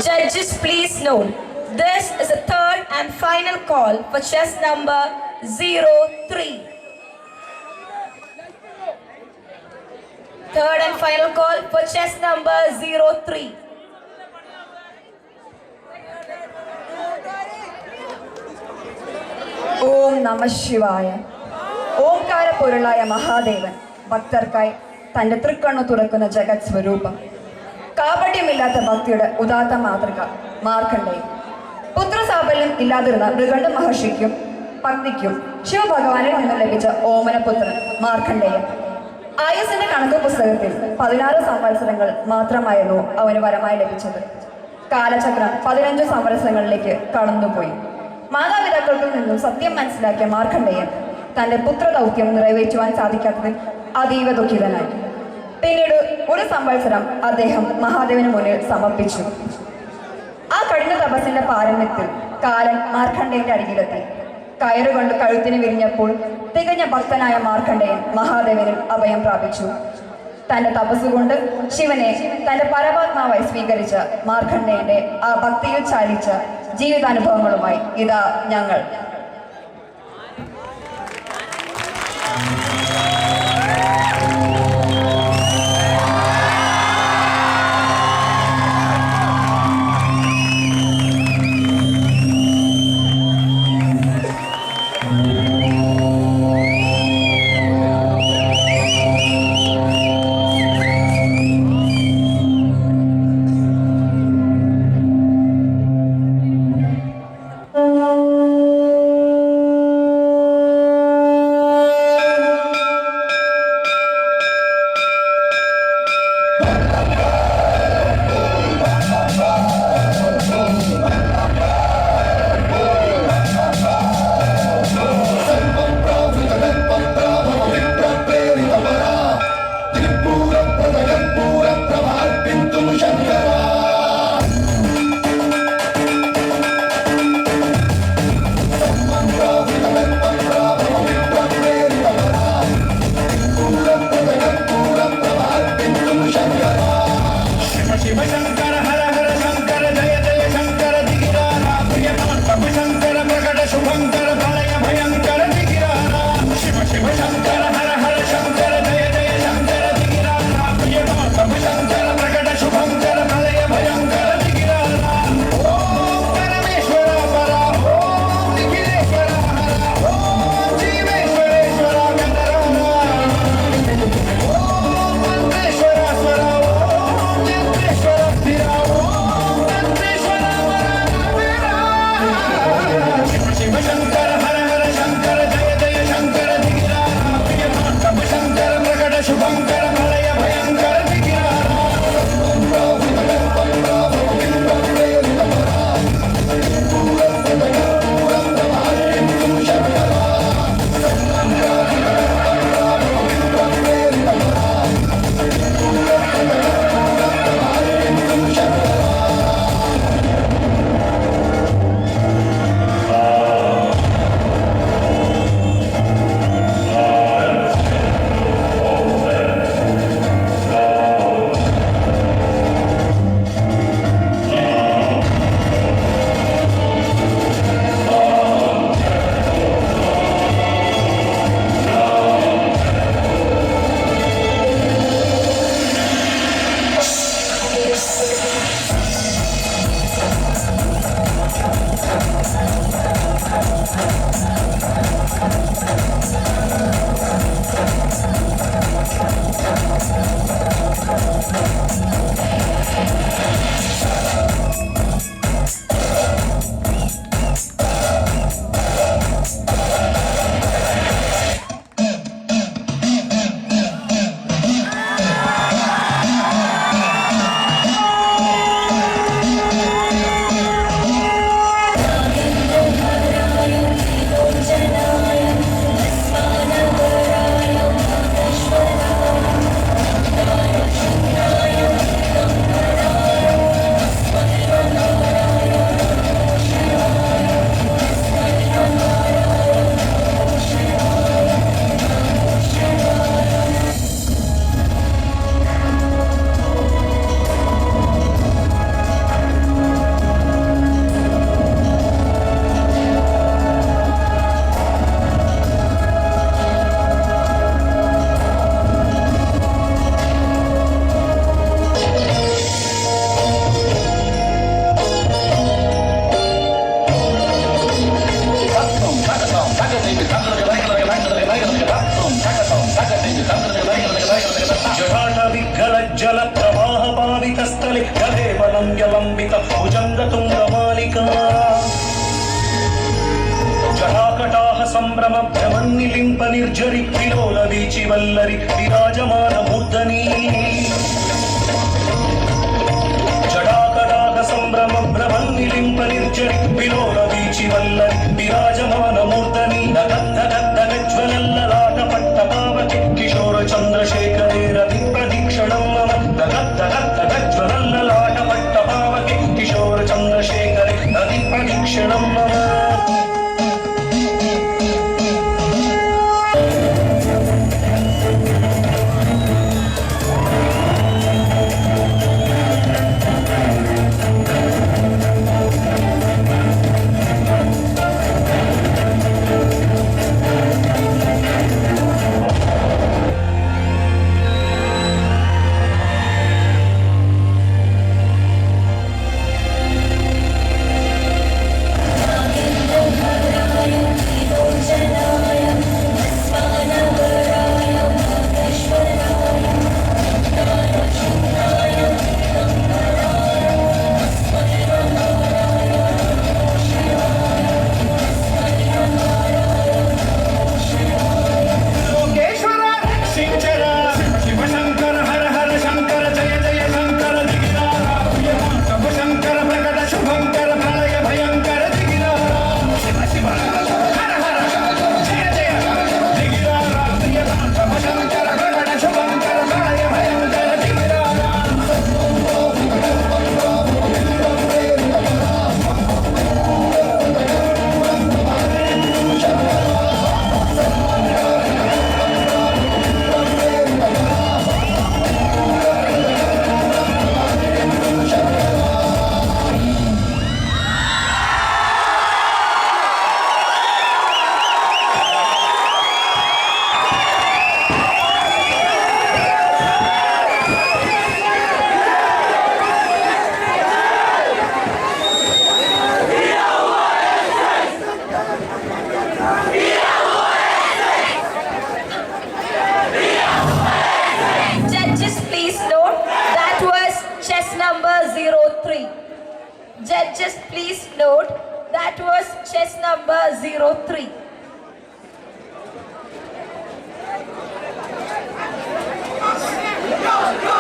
Judges, please note, this is the third and final call for chess number 03. Third and final call for chess number 03. ഓം നമ ശിവായ. ഓംകാര പൊരുളായ മഹാദേവൻ ഭക്തർക്കായി തൻ്റെ തൃക്കണ്ണു തുറക്കുന്ന ജഗത് സ്വരൂപം. കാപട്യമില്ലാത്ത ഭക്തിയുടെ ഉദാത്ത മാതൃക മാർക്കണ്ഡേയൻ. പുത്രസാഫല്യം ഇല്ലാതിരുന്ന മൃഗണ്ഡ മഹർഷിക്കും പത്നിക്കും ശിവഭഗവാനിൽ നിന്ന് ലഭിച്ച ഓമനപുത്രൻ മാർക്കണ്ഡേയൻ. ആയുസിന്റെ കണക്ക് പുസ്തകത്തിൽ 16 സംവത്സരങ്ങൾ മാത്രമായിരുന്നു അവന് വരമായി ലഭിച്ചത്. കാലചക്രം 15 സംവത്സരങ്ങളിലേക്ക് കടന്നുപോയി. മാതാപിതാക്കൾക്ക് നിന്നും സത്യം മനസ്സിലാക്കിയ മാർക്കണ്ഡേയൻ തൻ്റെ പുത്രദൗത്യം നിറവേറ്റുവാൻ സാധിക്കാത്തതിൽ അതീവ ദുഃഖിതനായി. പിന്നീട് ഒരു സംവത്സരം അദ്ദേഹം മഹാദേവന് മുന്നിൽ സമർപ്പിച്ചു. ആ കഠിന തപസ്സിന്റെ പാരമ്യത്തിൽ കാലൻ മാർക്കണ്ഡേയന്റെ അരികിലെത്തി. കയറുകൊണ്ട് കഴുത്തിന് വിരിഞ്ഞപ്പോൾ തികഞ്ഞ ഭക്തനായ മാർക്കണ്ഡേയൻ മഹാദേവനിൽ അഭയം പ്രാപിച്ചു. തന്റെ തപസ്സുകൊണ്ട് ശിവനെ തന്റെ പരമാത്മാവായി സ്വീകരിച്ച മാർക്കണ്ഡേയന്റെ ആ ഭക്തിയിൽ ചാലിച്ച ജീവിതാനുഭവങ്ങളുമായി ഇതാ ഞങ്ങൾ. నంద్యలంబిత భుజంగతుంగమాలికా జటాకటాహ సంభ్రమ భ్రమన్నిలింప నిర్జరి విలోల వీచి వల్లరి విరాజమాన మూర్ధని జటాకటాహ సంభ్రమ భ్రమన్నిలింప నిర్జరి విలోల వీచి వల్లరి విరాజమాన మూర్ధని దగద్దగద్దగజ్వలల్లలాట పట్ట పావకి కిశోర చంద్రశేఖరే రవి ప్రదీక్షణం మమ దగద్దగద్దగజ్వలల్లలాట పట్ట పావకి కిశోర చంద్రశేఖరే రవి ప్రదీక్షణం మమ Judges, please note that was chess number 03.